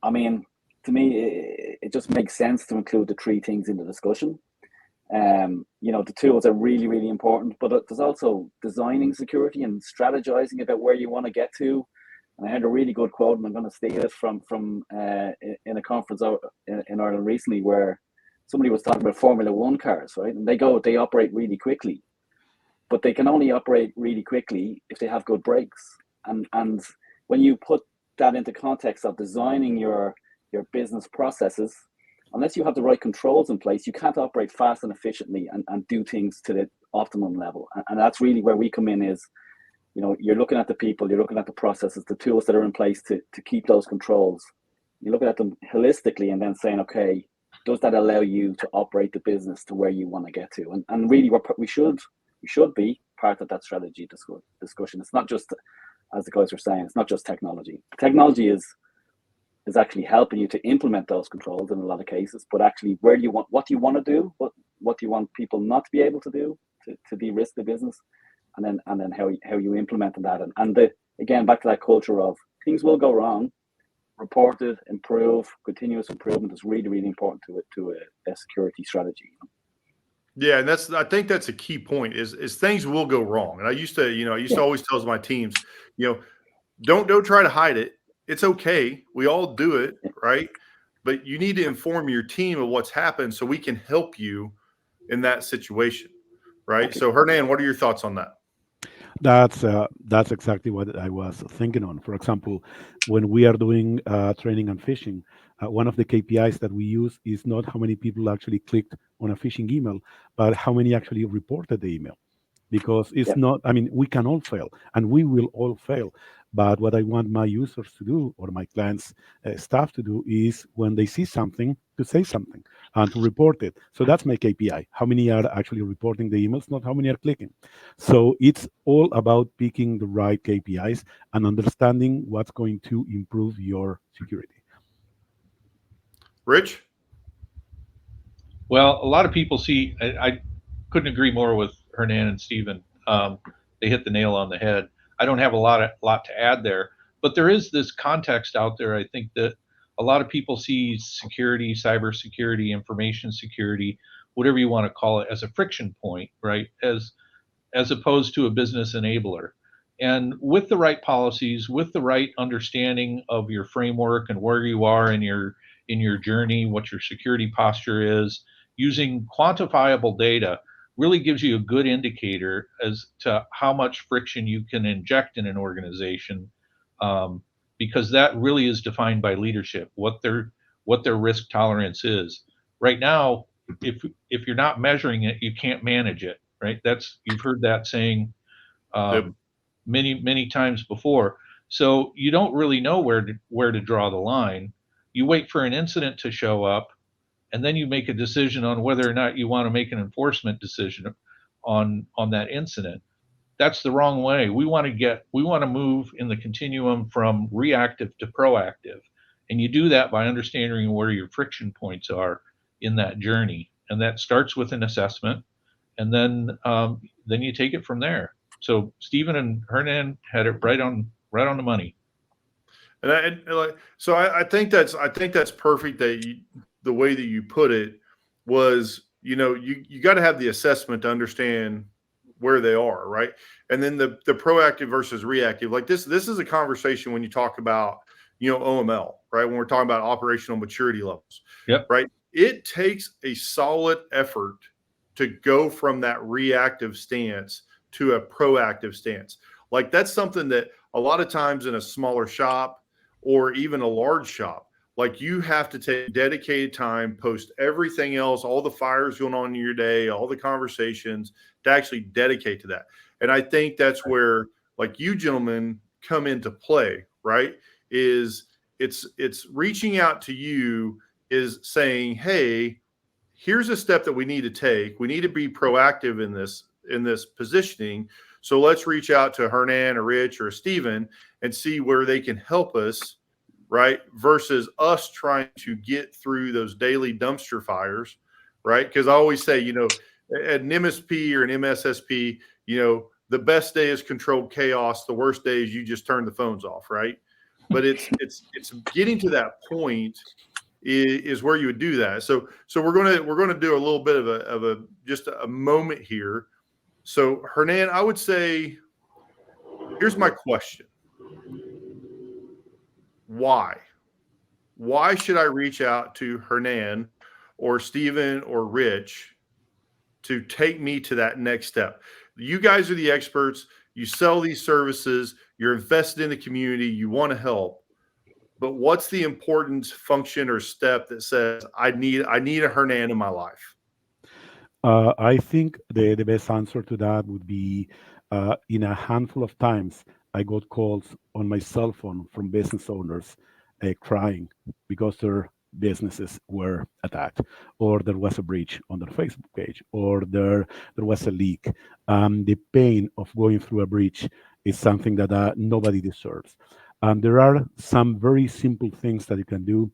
I mean, to me, it just makes sense to include the three things in the discussion. The tools are really, really important, but there's also designing security and strategizing about where you want to get to. And I heard a really good quote, and I'm going to steal it from in a conference in Ireland recently, where somebody was talking about Formula One cars, right? And they operate really quickly, but they can only operate really quickly if they have good brakes. And when you put that into context of designing your business processes, unless you have the right controls in place, you can't operate fast and efficiently and do things to the optimum level. And that's really where we come in is, you're looking at the people, you're looking at the processes, the tools that are in place to keep those controls. You're looking at them holistically and then saying, okay, does that allow you to operate the business to where you want to get to? And really, we should be part of that strategy discussion. It's not just, as the guys were saying, it's not just technology. Technology is actually helping you to implement those controls in a lot of cases, but actually, what do you want to do? What do you want people not to be able to do to de-risk the business? And then how you implement that, and again, back to that culture of things will go wrong, report it, improve. Continuous improvement is really, really important to a security strategy. Yeah, and I think that's a key point is things will go wrong. And I used to always tell my teams, don't try to hide it. It's okay. We all do it, right? But you need to inform your team of what's happened so we can help you in that situation, right? So Hernan, what are your thoughts on that? That's exactly what I was thinking on. For example, when we are doing training on phishing, one of the KPIs that we use is not how many people actually clicked on a phishing email, but how many actually reported the email. Because it's not, I mean, we can all fail and we will all fail, But what I want my users to do, or my clients' staff to do, is when they see something, to say something and to report it. So that's my KPI. How many are actually reporting the emails, not how many are clicking. So it's all about picking the right KPIs and understanding what's going to improve your security. Rich? Well, a lot of people see, I couldn't agree more with Hernan and Stephen. They hit the nail on the head. I don't have a lot to add there, but there is this context out there. I think that a lot of people see security, cybersecurity, information security, whatever you want to call it, as a friction point, right? As opposed to a business enabler. And with the right policies, with the right understanding of your framework and where you are in your journey, what your security posture is, using quantifiable data really gives you a good indicator as to how much friction you can inject in an organization, because that really is defined by leadership, what their risk tolerance is. Right now, if you're not measuring it, you can't manage it. Right? You've heard that saying Yep. many times before. So you don't really know where to draw the line. You wait for an incident to show up, and then you make a decision on whether or not you want to make an enforcement decision on that incident. That's the wrong way. We want to move in the continuum from reactive to proactive, and you do that by understanding where your friction points are in that journey, and that starts with an assessment, and then you take it from there. So Stephen and Hernan had it right on the money. So I think that's perfect. The way that you put it was, you got to have the assessment to understand where they are, right? And then the proactive versus reactive. Like this is a conversation when you talk about, OML, right? When we're talking about operational maturity levels, Yep. right? It takes a solid effort to go from that reactive stance to a proactive stance. Like that's something that a lot of times in a smaller shop or even a large shop, like you have to take dedicated time, post everything else, all the fires going on in your day, all the conversations, to actually dedicate to that. And I think that's where, like, you gentlemen come into play, right? It's reaching out to you, is saying, hey, here's a step that we need to take. We need to be proactive in this positioning. So let's reach out to Hernan or Rich or Stephen and see where they can help us, right? Versus us trying to get through those daily dumpster fires, right? Because I always say, at an MSP or an MSSP, the best day is controlled chaos. The worst day is you just turn the phones off, right? But it's getting to that point is where you would do that. So we're gonna do a little bit of a just a moment here. So Hernan, I would say, here's my question: why should I reach out to Hernan or Stephen or Rich to take me to that next step? You guys are the experts. You sell these services. You're invested in the community. You want to help. But what's the important function or step that says I need a Hernan in my life? I think the best answer to that would be, in a handful of times, I got calls on my cell phone from business owners crying because their businesses were attacked, or there was a breach on their Facebook page, or there was a leak. The pain of going through a breach is something that nobody deserves. There are some very simple things that you can do,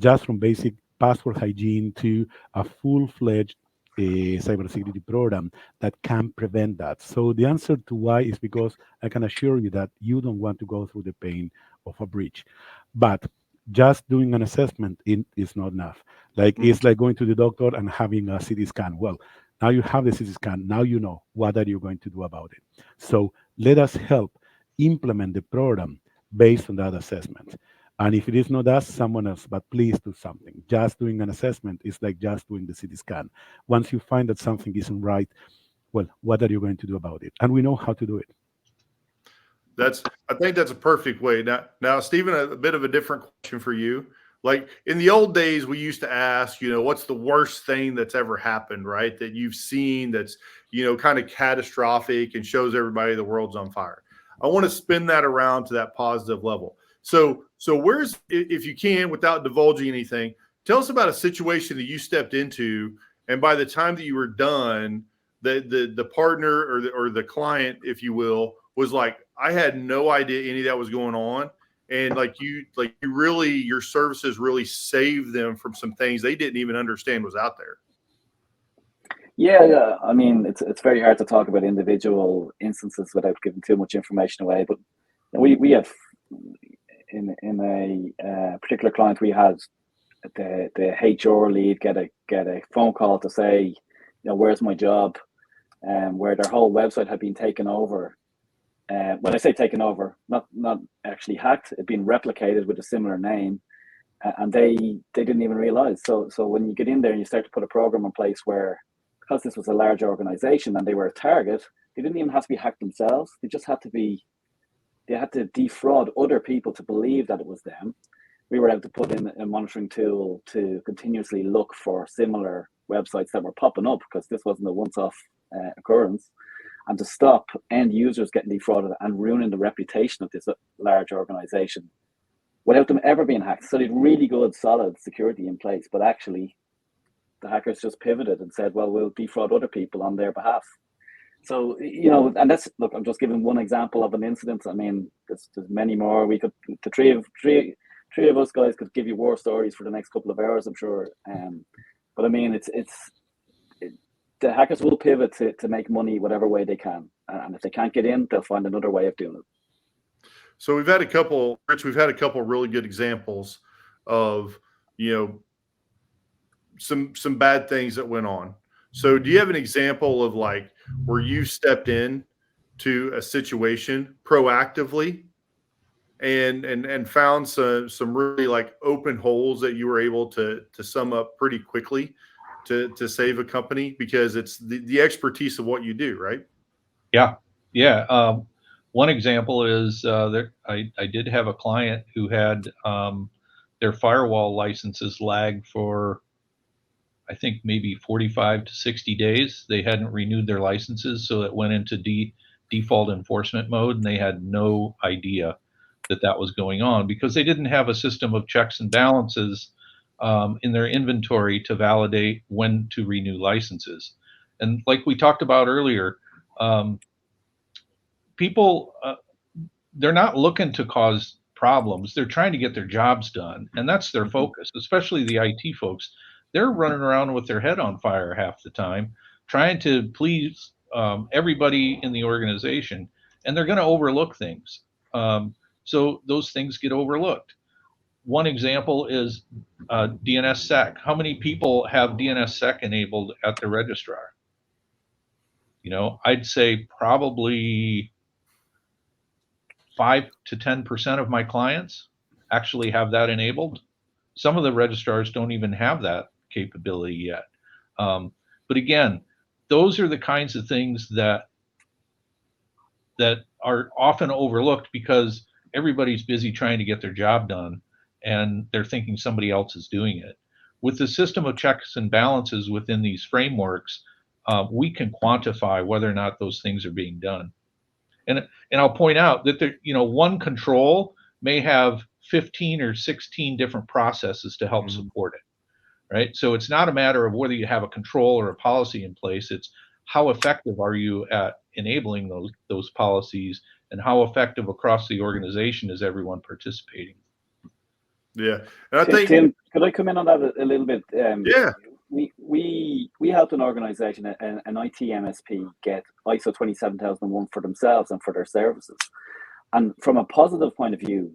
just from basic password hygiene to a full-fledged a cybersecurity program that can prevent that. So the answer to why is because I can assure you that you don't want to go through the pain of a breach. But just doing an assessment is not enough. Like it's like going to the doctor and having a CT scan. Well, now you have the CT scan. Now you know what are you going to do about it. So let us help implement the program based on that assessment. And if it is not us, someone else, but please do something. Just doing an assessment is like just doing the CT scan. Once you find that something isn't right, well, what are you going to do about it? And we know how to do it. I think that's a perfect way. Now, Stephen, a bit of a different question for you. Like in the old days, we used to ask, what's the worst thing that's ever happened, right? That you've seen that's, kind of catastrophic and shows everybody the world's on fire. I want to spin that around to that positive level. So where's, if you can, without divulging anything, tell us about a situation that you stepped into, and by the time that you were done, the partner or the client, if you will, was like, I had no idea any of that was going on. And you really, your services really saved them from some things they didn't even understand was out there. Yeah. I mean, it's very hard to talk about individual instances without giving too much information away. But we have in a particular client, we had the HR lead get a phone call to say, where's my job, where their whole website had been taken over. When I say taken over, not actually hacked, it had been replicated with a similar name, and they didn't even realize. So when you get in there and you start to put a program in place where, because this was a large organization and they were a target, they didn't even have to be hacked themselves. They just had to defraud other people to believe that it was them. We were able to put in a monitoring tool to continuously look for similar websites that were popping up, because this wasn't a once-off occurrence, and to stop end users getting defrauded and ruining the reputation of this large organization without them ever being hacked. So they had really good, solid security in place, but actually the hackers just pivoted and said, well, we'll defraud other people on their behalf. So, and that's, look, I'm just giving one example of an incident. I mean, there's many more. We could, the three of us guys could give you war stories for the next couple of hours, I'm sure. But I mean, the hackers will pivot to make money whatever way they can. And if they can't get in, they'll find another way of doing it. So we've had a couple really good examples of, some bad things that went on. So do you have an example of where you stepped in to a situation proactively and found some really open holes that you were able to sum up pretty quickly to save a company, because it's the expertise of what you do, right? Yeah. One example is I did have a client who had their firewall licenses lagged for, I think, maybe 45 to 60 days. They hadn't renewed their licenses, so it went into default enforcement mode, and they had no idea that was going on, because they didn't have a system of checks and balances in their inventory to validate when to renew licenses. And like we talked about earlier, people, they're not looking to cause problems. They're trying to get their jobs done, and that's their focus, especially the IT folks. They're running around with their head on fire half the time, trying to please everybody in the organization, and they're going to overlook things. So those things get overlooked. One example is DNSSEC. How many people have DNSSEC enabled at the registrar? I'd say probably 5 to 10% of my clients actually have that enabled. Some of the registrars don't even have that capability yet. But again, those are the kinds of things that are often overlooked, because everybody's busy trying to get their job done, and they're thinking somebody else is doing it. With the system of checks and balances within these frameworks, we can quantify whether or not those things are being done. And I'll point out that one control may have 15 or 16 different processes to help support it, right? So it's not a matter of whether you have a control or a policy in place. It's how effective are you at enabling those policies, and how effective across the organization is everyone participating? Yeah, and I think, Tim, could I come in on that a little bit? Yeah. We helped an organization, an IT MSP, get ISO 27001 for themselves and for their services. And from a positive point of view,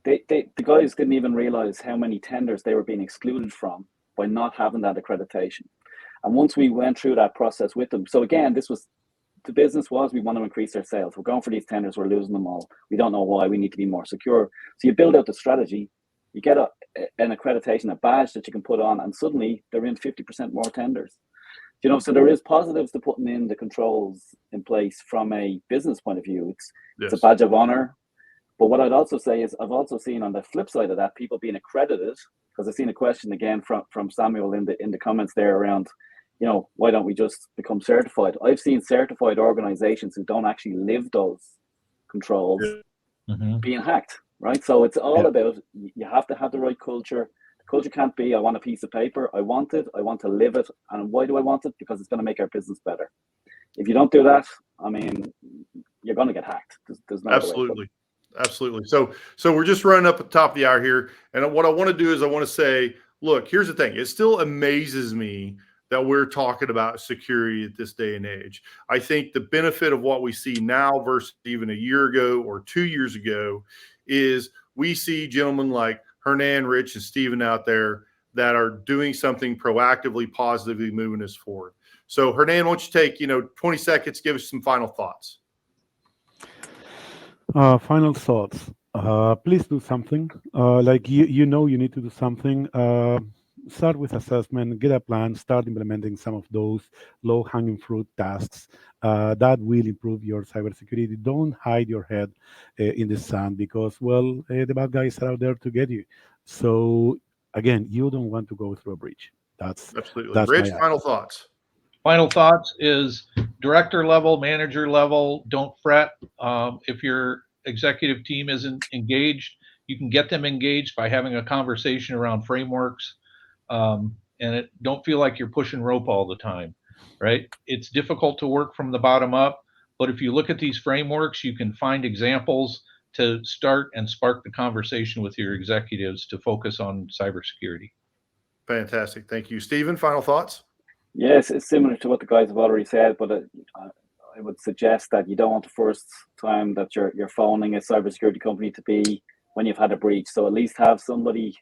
the guys didn't even realize how many tenders they were being excluded from by not having that accreditation. And once we went through that process with them, so again, the business was, we want to increase our sales. We're going for these tenders, we're losing them all. We don't know why, we need to be more secure. So you build out the strategy, you get an accreditation, a badge that you can put on, and suddenly they're in 50% more tenders. So there is positives to putting in the controls in place from a business point of view. It's a badge of honor. But what I'd also say is, I've also seen on the flip side of that, people being accredited, because I've seen a question again from Samuel in the comments there around, why don't we just become certified? I've seen certified organizations who don't actually live those controls Mhm. being hacked, right? So it's all Yeah. about, you have to have the right culture. The culture can't be, I want a piece of paper, I want it, I want to live it. And why do I want it? Because it's going to make our business better. If you don't do that, I mean, you're going to get hacked. There's no other way to put it. Absolutely. So we're just running up at the top of the hour here. And what I want to do is I want to say, look, here's the thing. It still amazes me that we're talking about security at this day and age. I think the benefit of what we see now versus even a year ago or 2 years ago is we see gentlemen like Hernan, Rich, and Steven out there that are doing something proactively, positively moving us forward. So Hernan, why don't you take 20 seconds, give us some final thoughts. Final thoughts. Please do something. Like you know you need to do something. Start with assessment, get a plan, start implementing some of those low-hanging fruit tasks that will improve your cybersecurity. Don't hide your head in the sand because, well, the bad guys are out there to get you. So again, you don't want to go through a breach. Absolutely. That's my Rich, advice. final thoughts. Final thoughts is director level, manager level, don't fret. If your executive team isn't engaged, you can get them engaged by having a conversation around frameworks. And don't feel like you're pushing rope all the time, right? It's difficult to work from the bottom up, but if you look at these frameworks, you can find examples to start and spark the conversation with your executives to focus on cybersecurity. Fantastic. Thank you. Steven, final thoughts? Yes, it's similar to what the guys have already said, but I would suggest that you don't want the first time that you're phoning a cybersecurity company to be when you've had a breach. So at least have somebody,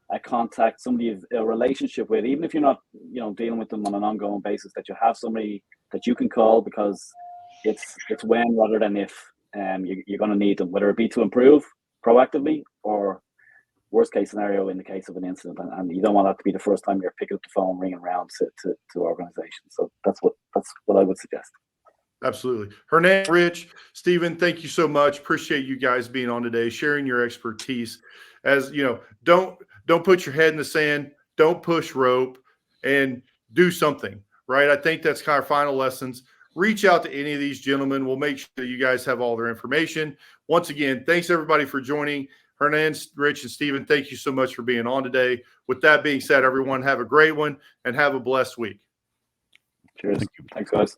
a contact, somebody, a relationship with, even if you're not, dealing with them on an ongoing basis, that you have somebody that you can call, because it's when rather than if you're going to need them, whether it be to improve proactively or worst case scenario in the case of an incident. And you don't want that to be the first time you're picking up the phone, ringing around to organizations. So that's what I would suggest. Absolutely. Hernan, Rich, Steven, thank you so much. Appreciate you guys being on today, sharing your expertise. As you know, don't put your head in the sand, don't push rope, and do something, right? I think that's kind of final lessons. Reach out to any of these gentlemen. We'll make sure that you guys have all their information. Once again, thanks everybody for joining. Hernan, Rich, and Steven, thank you so much for being on today. With that being said, everyone, have a great one and have a blessed week. Cheers. Thank you. Thanks, guys.